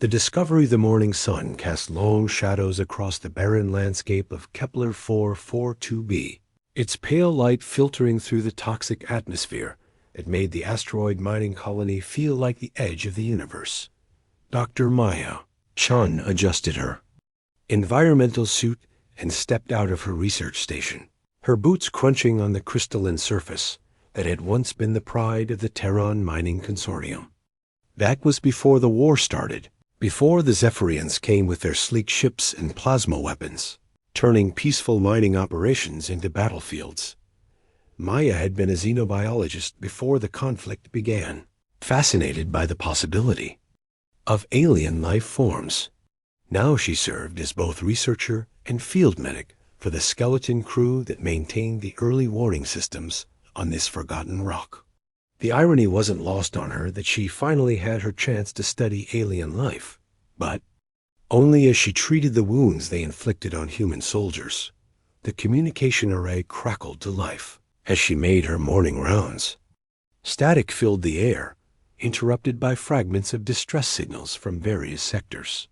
The discovery of the morning sun cast long shadows across the barren landscape of Kepler 442b, its pale light filtering through the toxic atmosphere that made the asteroid mining colony feel like the edge of the universe. Dr. Maya Chun adjusted her environmental suit and stepped out of her research station, her boots crunching on the crystalline surface that had once been the pride of the Terran Mining Consortium. That was before the war started, before the Zephyrians came with their sleek ships and plasma weapons, turning peaceful mining operations into battlefields. Maya had been a xenobiologist before the conflict began, fascinated by the possibility of alien life forms. Now she served as both researcher and field medic for the skeleton crew that maintained the early warning systems on this forgotten rock. The irony wasn't lost on her that she finally had her chance to study alien life, but only as she treated the wounds they inflicted on human soldiers. The communication array crackled to life as she made her morning rounds. Static filled the air, interrupted by fragments of distress signals from various sectors.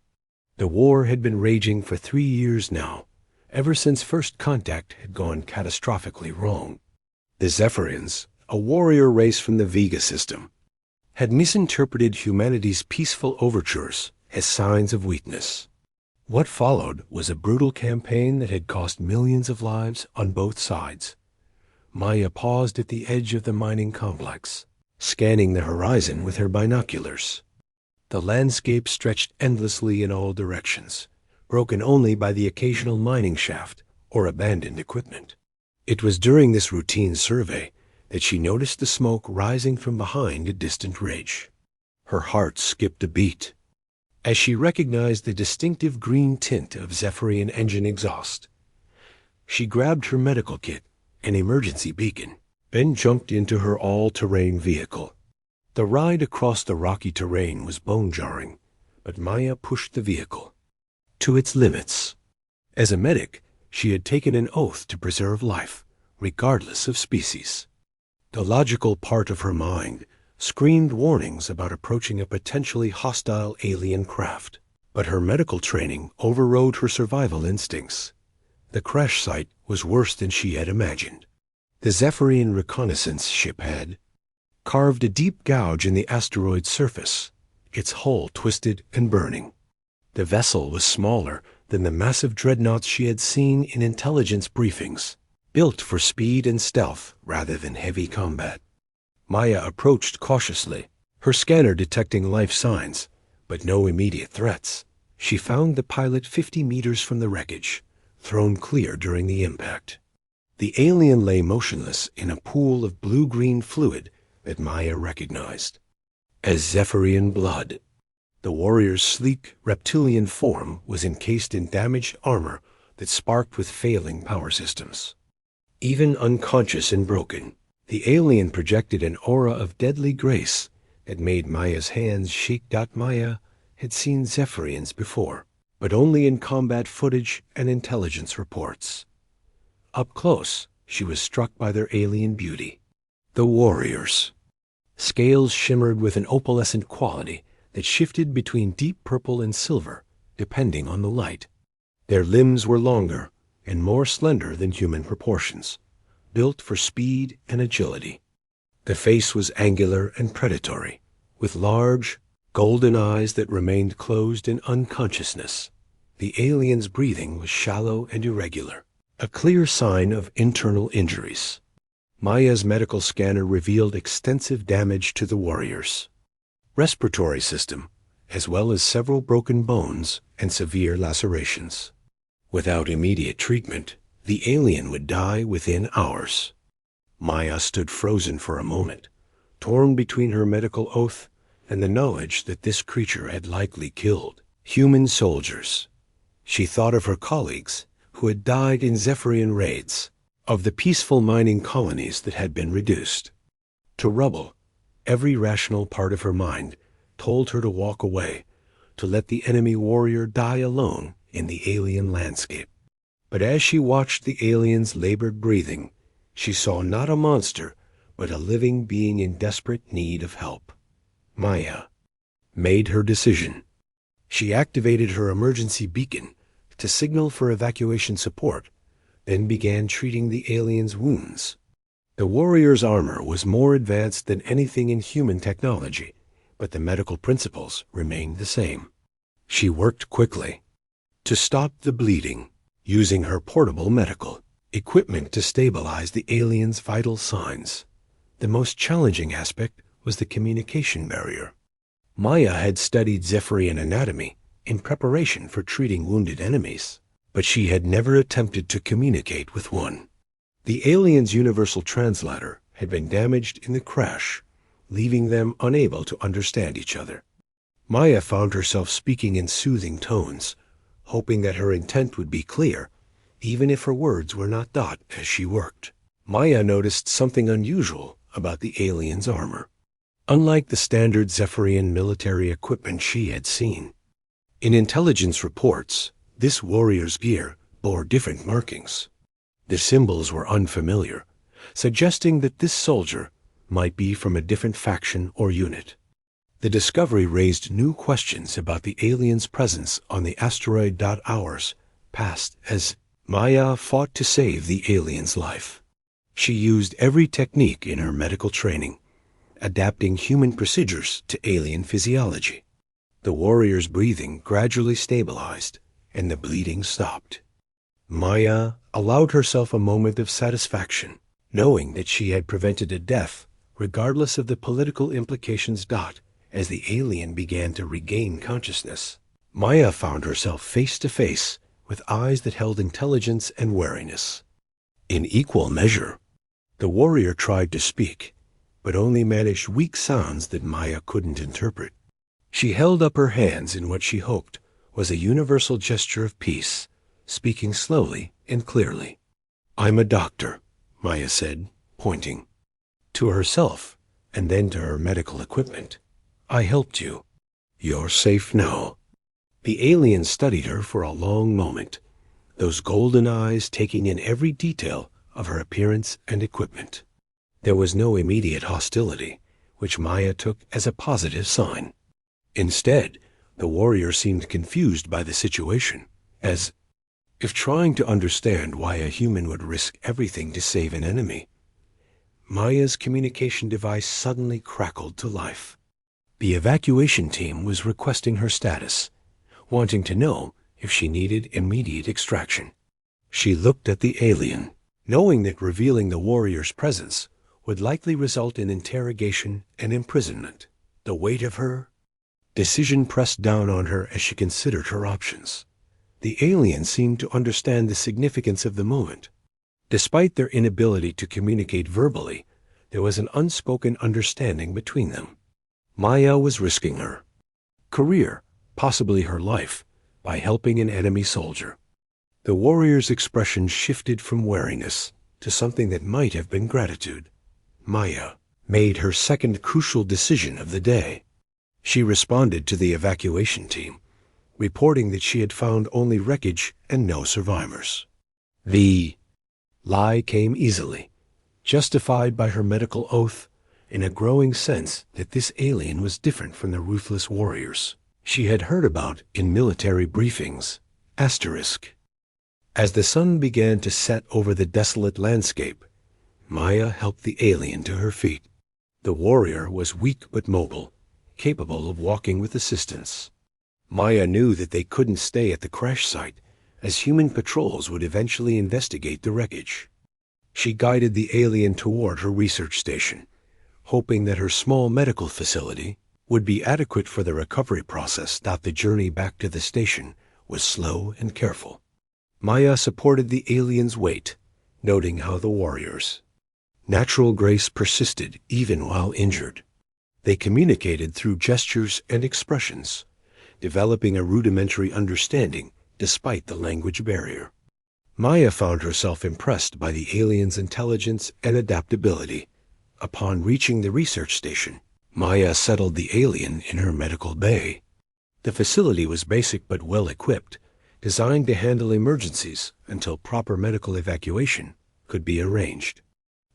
The war had been raging for 3 years now, ever since first contact had gone catastrophically wrong. The Zephyrians, a warrior race from the Vega system, had misinterpreted humanity's peaceful overtures as signs of weakness. What followed was a brutal campaign that had cost millions of lives on both sides. Maya paused at the edge of the mining complex, scanning the horizon with her binoculars. The landscape stretched endlessly in all directions, broken only by the occasional mining shaft or abandoned equipment. It was during this routine survey that she noticed the smoke rising from behind a distant ridge. Her heart skipped a beat as she recognized the distinctive green tint of Zephyrian engine exhaust. She grabbed her medical kit, an emergency beacon, then jumped into her all-terrain vehicle. The ride across the rocky terrain was bone-jarring, but Maya pushed the vehicle to its limits. As a medic, she had taken an oath to preserve life, regardless of species. The logical part of her mind screamed warnings about approaching a potentially hostile alien craft, but her medical training overrode her survival instincts. The crash site was worse than she had imagined. The Zephyrian reconnaissance ship had carved a deep gouge in the asteroid's surface, its hull twisted and burning. The vessel was smaller than the massive dreadnoughts she had seen in intelligence briefings, built for speed and stealth rather than heavy combat. Maya approached cautiously, her scanner detecting life signs, but no immediate threats. She found the pilot 50 meters from the wreckage, thrown clear during the impact. The alien lay motionless in a pool of blue-green fluid that Maya recognized as Zephyrian blood. The warrior's sleek, reptilian form was encased in damaged armor that sparked with failing power systems. Even unconscious and broken, the alien projected an aura of deadly grace that made Maya's hands shake. Maya had seen Zephyrians before, but only in combat footage and intelligence reports. Up close, she was struck by their alien beauty. The warriors. Scales shimmered with an opalescent quality that shifted between deep purple and silver, depending on the light. Their limbs were longer and more slender than human proportions, built for speed and agility. The face was angular and predatory, with large, golden eyes that remained closed in unconsciousness. The alien's breathing was shallow and irregular, a clear sign of internal injuries. Maya's medical scanner revealed extensive damage to the warriors' respiratory system, as well as several broken bones and severe lacerations. Without immediate treatment, the alien would die within hours. Maya stood frozen for a moment, torn between her medical oath and the knowledge that this creature had likely killed human soldiers. She thought of her colleagues who had died in Zephyrian raids, of the peaceful mining colonies that had been reduced to rubble. Every rational part of her mind told her to walk away, to let the enemy warrior die alone in the alien landscape. But as she watched the alien's labored breathing, she saw not a monster, but a living being in desperate need of help. Maya made her decision. She activated her emergency beacon to signal for evacuation support, then began treating the alien's wounds. The warrior's armor was more advanced than anything in human technology, but the medical principles remained the same. She worked quickly to stop the bleeding, using her portable medical equipment to stabilize the alien's vital signs. The most challenging aspect was the communication barrier. Maya had studied Zephyrian anatomy in preparation for treating wounded enemies, but she had never attempted to communicate with one. The alien's universal translator had been damaged in the crash, leaving them unable to understand each other. Maya found herself speaking in soothing tones, hoping that her intent would be clear, even if her words were not thought as she worked. Maya noticed something unusual about the alien's armor. Unlike the standard Zephyrian military equipment she had seen, in intelligence reports, this warrior's gear bore different markings. The symbols were unfamiliar, suggesting that this soldier might be from a different faction or unit. The discovery raised new questions about the alien's presence on the asteroid. Hours passed as Maya fought to save the alien's life. She used every technique in her medical training, adapting human procedures to alien physiology. The warrior's breathing gradually stabilized, and the bleeding stopped. Maya allowed herself a moment of satisfaction, knowing that she had prevented a death, regardless of the political implications. As the alien began to regain consciousness, Maya found herself face to face with eyes that held intelligence and wariness. In equal measure, the warrior tried to speak, but only managed weak sounds that Maya couldn't interpret. She held up her hands in what she hoped was a universal gesture of peace, speaking slowly and clearly. "I'm a doctor," Maya said, pointing to herself and then to her medical equipment. "I helped you. You're safe now." The alien studied her for a long moment, those golden eyes taking in every detail of her appearance and equipment. There was no immediate hostility, which Maya took as a positive sign. Instead, the warrior seemed confused by the situation, as if trying to understand why a human would risk everything to save an enemy. Maya's communication device suddenly crackled to life. The evacuation team was requesting her status, wanting to know if she needed immediate extraction. She looked at the alien, knowing that revealing the warrior's presence would likely result in interrogation and imprisonment. The weight of her decision pressed down on her as she considered her options. The alien seemed to understand the significance of the moment. Despite their inability to communicate verbally, there was an unspoken understanding between them. Maya was risking her career, possibly her life, by helping an enemy soldier. The warrior's expression shifted from wariness to something that might have been gratitude. Maya made her second crucial decision of the day. She responded to the evacuation team, reporting that she had found only wreckage and no survivors. The lie came easily, justified by her medical oath and a growing sense that this alien was different from the ruthless warriors she had heard about in military briefings. Asterisk. As the sun began to set over the desolate landscape, Maya helped the alien to her feet. The warrior was weak but mobile, capable of walking with assistance. Maya knew that they couldn't stay at the crash site, as human patrols would eventually investigate the wreckage. She guided the alien toward her research station, hoping that her small medical facility would be adequate for the recovery process. The journey back to the station was slow and careful. Maya supported the alien's weight, noting how the warrior's natural grace persisted even while injured. They communicated through gestures and expressions, developing a rudimentary understanding despite the language barrier. Maya found herself impressed by the alien's intelligence and adaptability. Upon reaching the research station, Maya settled the alien in her medical bay. The facility was basic but well-equipped, designed to handle emergencies until proper medical evacuation could be arranged.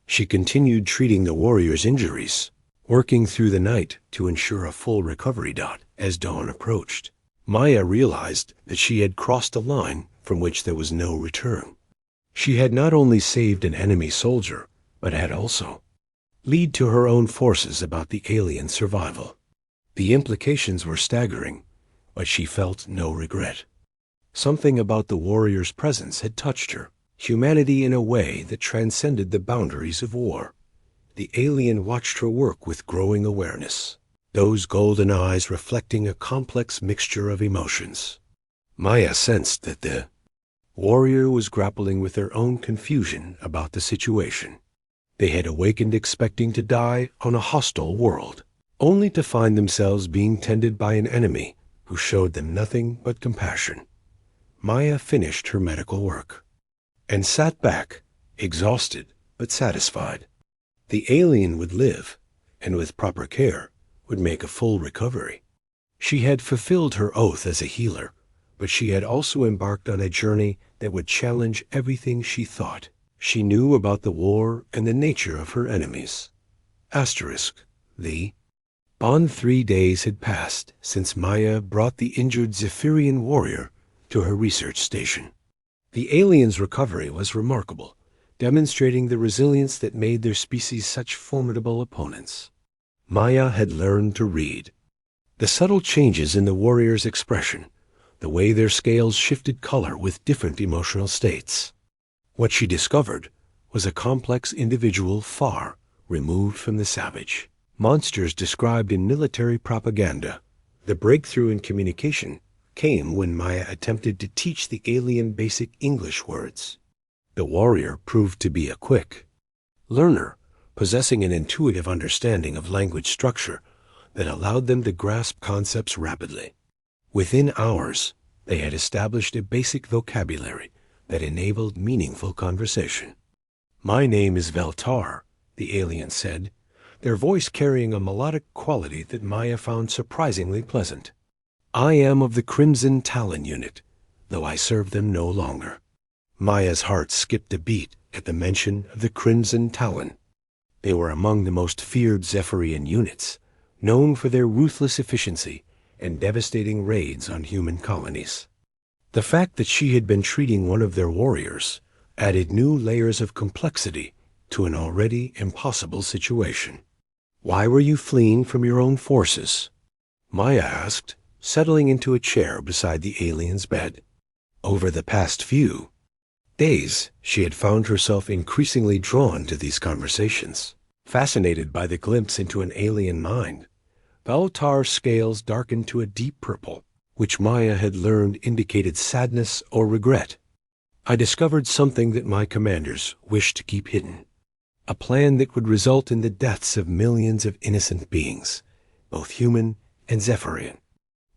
She continued treating the warrior's injuries, working through the night to ensure a full recovery. As dawn approached, Maya realized that she had crossed a line from which there was no return. She had not only saved an enemy soldier, but had also lied to her own forces about the alien survival. The implications were staggering, but she felt no regret. Something about the warrior's presence had touched her, humanity in a way that transcended the boundaries of war. The alien watched her work with growing awareness, those golden eyes reflecting a complex mixture of emotions. Maya sensed that the warrior was grappling with their own confusion about the situation. They had awakened expecting to die on a hostile world, only to find themselves being tended by an enemy who showed them nothing but compassion. Maya finished her medical work and sat back, exhausted but satisfied. The alien would live, and with proper care, would make a full recovery. She had fulfilled her oath as a healer, but she had also embarked on a journey that would challenge everything she thought she knew about the war and the nature of her enemies. The on 3 days had passed since Maya brought the injured Zephyrian warrior to her research station. The alien's recovery was remarkable, demonstrating the resilience that made their species such formidable opponents. Maya had learned to read the subtle changes in the warrior's expression, the way their scales shifted color with different emotional states. What she discovered was a complex individual far removed from the savage monsters described in military propaganda. The breakthrough in communication came when Maya attempted to teach the alien basic English words. The warrior proved to be a quick learner, possessing an intuitive understanding of language structure that allowed them to grasp concepts rapidly. Within hours, they had established a basic vocabulary that enabled meaningful conversation. "My name is Veltar," the alien said, their voice carrying a melodic quality that Maya found surprisingly pleasant. "I am of the Crimson Talon unit, though I serve them no longer." Maya's heart skipped a beat at the mention of the Crimson Talon. They were among the most feared Zephyrian units, known for their ruthless efficiency and devastating raids on human colonies. The fact that she had been treating one of their warriors added new layers of complexity to an already impossible situation. "Why were you fleeing from your own forces?" Maya asked, settling into a chair beside the alien's bed. Over the past few days, she had found herself increasingly drawn to these conversations, fascinated by the glimpse into an alien mind. Veltar's scales darkened to a deep purple, which Maya had learned indicated sadness or regret. "I discovered something that my commanders wished to keep hidden, a plan that would result in the deaths of millions of innocent beings, both human and Zephyrian.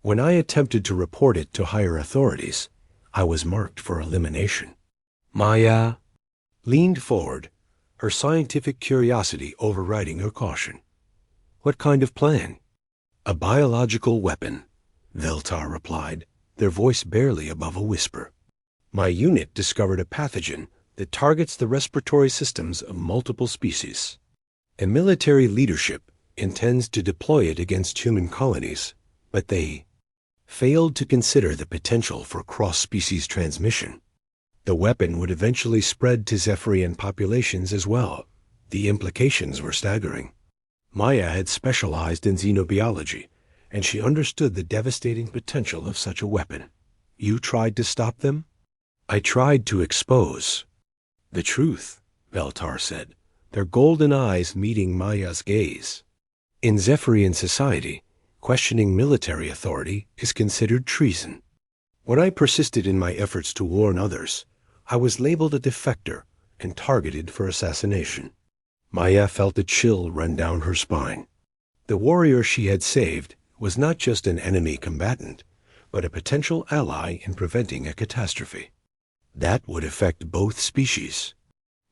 When I attempted to report it to higher authorities, I was marked for elimination." Maya leaned forward, her scientific curiosity overriding her caution. "What kind of plan?" "A biological weapon," Veltar replied, their voice barely above a whisper. "My unit discovered a pathogen that targets the respiratory systems of multiple species. And military leadership intends to deploy it against human colonies, but they failed to consider the potential for cross-species transmission. The weapon would eventually spread to Zephyrian populations as well. The implications were staggering. Maya had specialized in xenobiology, and she understood the devastating potential of such a weapon. "You tried to stop them?" "I tried to expose the truth," Veltar said, their golden eyes meeting Maya's gaze. "In Zephyrian society, questioning military authority is considered treason. When I persisted in my efforts to warn others, I was labeled a defector and targeted for assassination." Maya felt a chill run down her spine. The warrior she had saved was not just an enemy combatant, but a potential ally in preventing a catastrophe that would affect both species.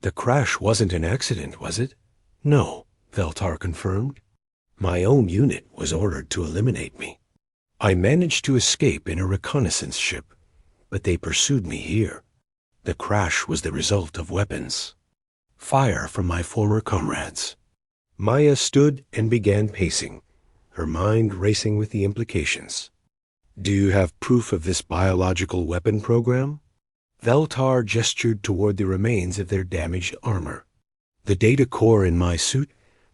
"The crash wasn't an accident, was it?" "No," Veltar confirmed. "My own unit was ordered to eliminate me. I managed to escape in a reconnaissance ship, but they pursued me here. The crash was the result of weapons. Fire from my former comrades." Maya stood and began pacing, her mind racing with the implications. Do you have proof of this biological weapon program? Veltar gestured toward the remains of their damaged armor. The data core in my suit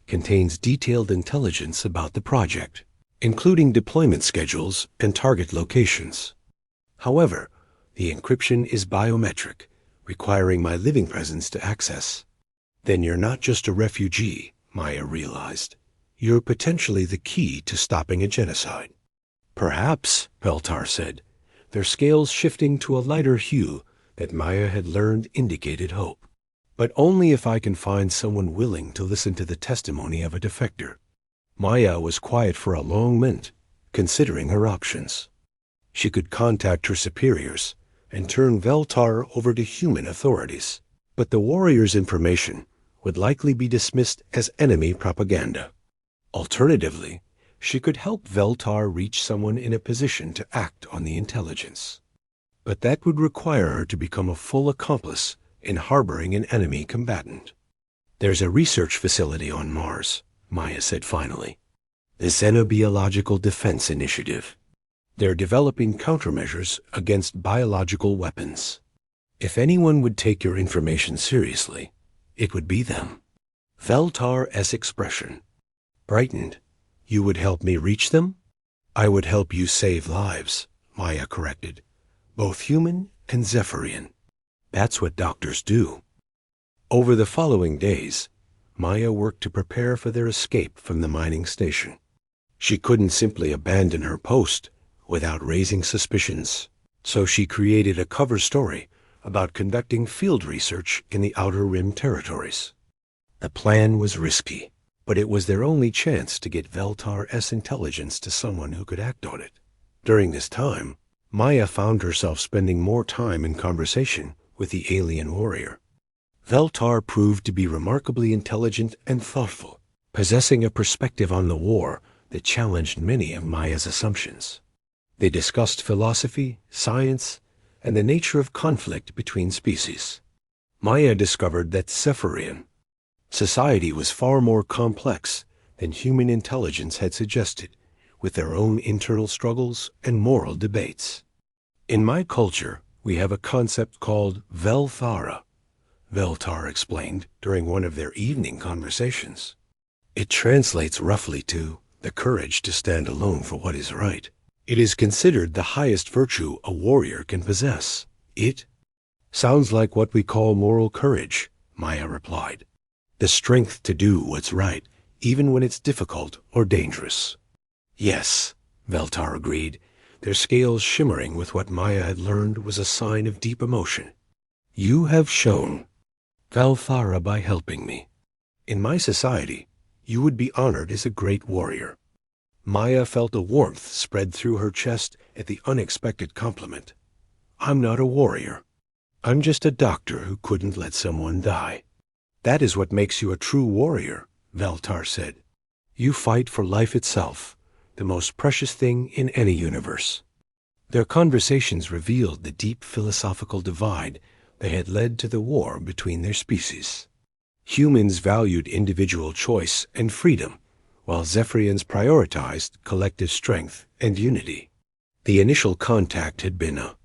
contains detailed intelligence about the project, including deployment schedules and target locations. However, the encryption is biometric, requiring my living presence to access. Then you're not just a refugee, Maya realized. You're potentially the key to stopping a genocide. Perhaps, Veltar said, their scales shifting to a lighter hue that Maya had learned indicated hope. But only if I can find someone willing to listen to the testimony of a defector. Maya was quiet for a long minute, considering her options. She could contact her superiors and turn Veltar over to human authorities, but the warrior's information would likely be dismissed as enemy propaganda. Alternatively, she could help Veltar reach someone in a position to act on the intelligence. But that would require her to become a full accomplice in harboring an enemy combatant. There's a research facility on Mars, Maya said finally. The Xenobiological Defense Initiative. They're developing countermeasures against biological weapons. If anyone would take your information seriously, it would be them. Veltar's expression brightened. You would help me reach them? I would help you save lives, Maya corrected. Both human and Zephyrian. That's what doctors do. Over the following days, Maya worked to prepare for their escape from the mining station. She couldn't simply abandon her post without raising suspicions, so she created a cover story about conducting field research in the Outer Rim territories. The plan was risky, but it was their only chance to get Veltar's intelligence to someone who could act on it. During this time, Maya found herself spending more time in conversation with the alien warrior. Veltar proved to be remarkably intelligent and thoughtful, possessing a perspective on the war that challenged many of Maya's assumptions. They discussed philosophy, science, and the nature of conflict between species. Maya discovered that Zephyrian society was far more complex than human intelligence had suggested, with their own internal struggles and moral debates. In my culture, we have a concept called Velthara, Veltar explained during one of their evening conversations. It translates roughly to the courage to stand alone for what is right. It is considered the highest virtue a warrior can possess. It sounds like what we call moral courage, Maya replied. The strength to do what's right, even when it's difficult or dangerous. Yes, Veltar agreed, their scales shimmering with what Maya had learned was a sign of deep emotion. You have shown, Velthara, by helping me. In my society, you would be honored as a great warrior. Maya felt a warmth spread through her chest at the unexpected compliment. I'm not a warrior. I'm just a doctor who couldn't let someone die. That is what makes you a true warrior, Veltar said. You fight for life itself, the most precious thing in any universe. Their conversations revealed the deep philosophical divide that had led to the war between their species. Humans valued individual choice and freedom, while Zephyrians prioritized collective strength and unity. The initial contact had been a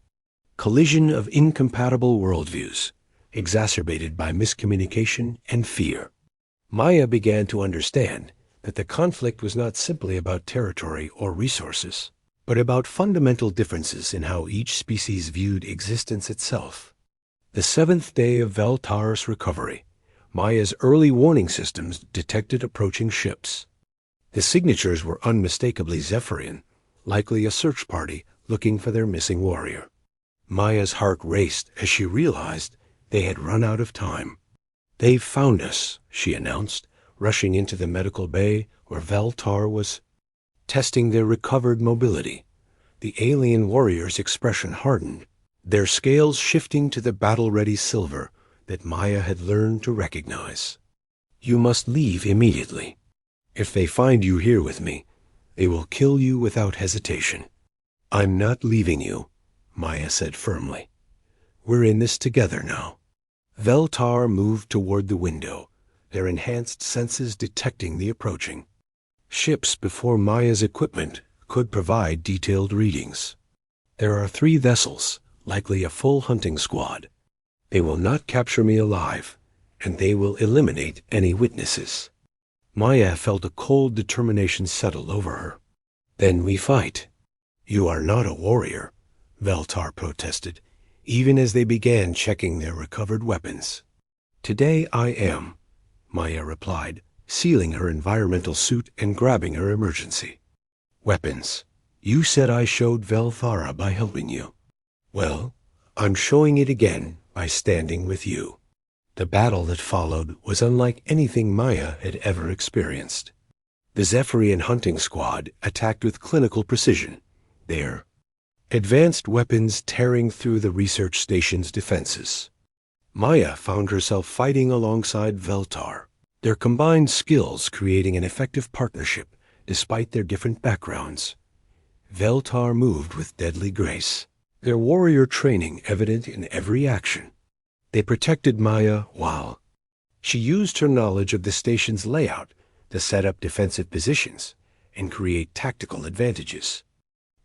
collision of incompatible worldviews, exacerbated by miscommunication and fear. Maya began to understand that the conflict was not simply about territory or resources, but about fundamental differences in how each species viewed existence itself. The seventh day of Veltar's recovery, Maya's early warning systems detected approaching ships. The signatures were unmistakably Zephyrian, likely a search party looking for their missing warrior. Maya's heart raced as she realized they had run out of time. They've found us, she announced, rushing into the medical bay where Veltar was testing their recovered mobility. The alien warrior's expression hardened, their scales shifting to the battle-ready silver that Maya had learned to recognize. You must leave immediately. If they find you here with me, they will kill you without hesitation. I'm not leaving you, Maya said firmly. We're in this together now. Veltar moved toward the window, their enhanced senses detecting the approaching ships before Maya's equipment could provide detailed readings. There are 3 vessels, likely a full hunting squad. They will not capture me alive, and they will eliminate any witnesses. Maya felt a cold determination settle over her. Then we fight. You are not a warrior, Veltar protested, even as they began checking their recovered weapons. Today I am, Maya replied, sealing her environmental suit and grabbing her emergency. Weapons. You said I showed Velthara by helping you. Well, I'm showing it again by standing with you. The battle that followed was unlike anything Maya had ever experienced. The Zephyrian hunting squad attacked with clinical precision, their advanced weapons tearing through the research station's defenses. Maya found herself fighting alongside Veltar, their combined skills creating an effective partnership despite their different backgrounds. Veltar moved with deadly grace, their warrior training evident in every action. They protected Maya while she used her knowledge of the station's layout to set up defensive positions and create tactical advantages.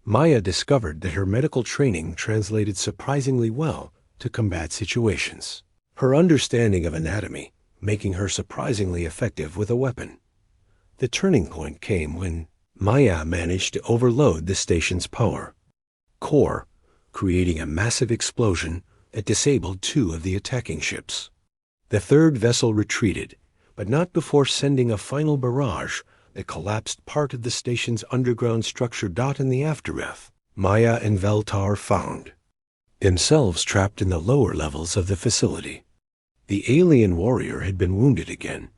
Maya discovered that her medical training translated surprisingly well to combat situations, her understanding of anatomy making her surprisingly effective with a weapon. The turning point came when Maya managed to overload the station's power core, creating a massive explosion that disabled 2 of the attacking ships. The 3rd vessel retreated, but not before sending a final barrage that collapsed part of the station's underground structure. In the aftermath, Maya and Veltar found themselves trapped in the lower levels of the facility. The alien warrior had been wounded again,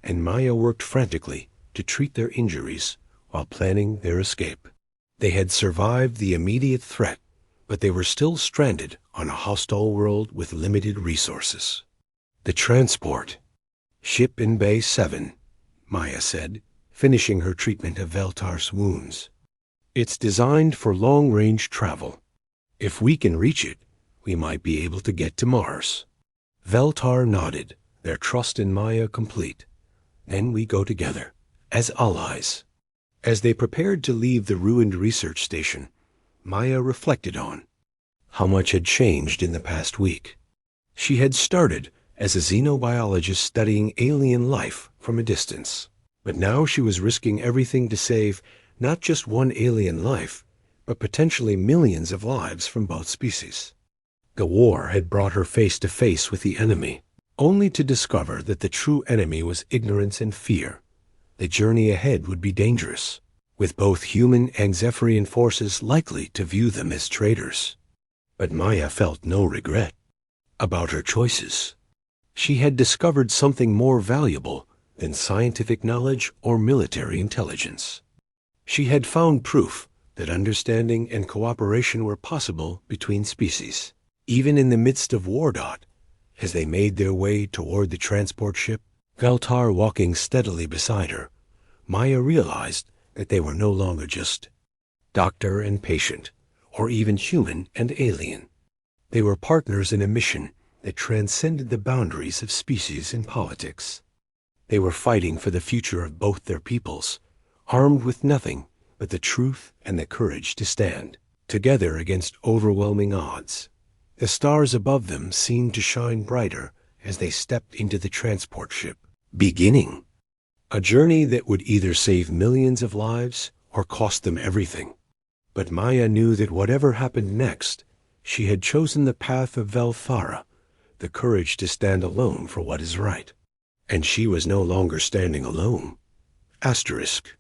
and Maya worked frantically to treat their injuries while planning their escape. They had survived the immediate threat, but they were still stranded on a hostile world with limited resources. The transport. Ship in Bay 7, Maya said, finishing her treatment of Veltar's wounds. It's designed for long-range travel. If we can reach it, we might be able to get to Mars. Veltar nodded, their trust in Maya complete. Then we go together, as allies. As they prepared to leave the ruined research station, Maya reflected on how much had changed in the past week. She had started as a xenobiologist studying alien life from a distance, but now she was risking everything to save not just one alien life, but potentially millions of lives from both species. The war had brought her face to face with the enemy, only to discover that the true enemy was ignorance and fear. The journey ahead would be dangerous, with both human and Zephyrian forces likely to view them as traitors. But Maya felt no regret about her choices. She had discovered something more valuable than scientific knowledge or military intelligence. She had found proof that understanding and cooperation were possible between species, even in the midst of war. As they made their way toward the transport ship, Veltar walking steadily beside her, Maya realized that they were no longer just doctor and patient, or even human and alien. They were partners in a mission that transcended the boundaries of species and politics. They were fighting for the future of both their peoples, armed with nothing but the truth and the courage to stand together against overwhelming odds. The stars above them seemed to shine brighter as they stepped into the transport ship, beginning a journey that would either save millions of lives or cost them everything. But Maya knew that whatever happened next, she had chosen the path of Velthara, the courage to stand alone for what is right. And she was no longer standing alone. Asterisk.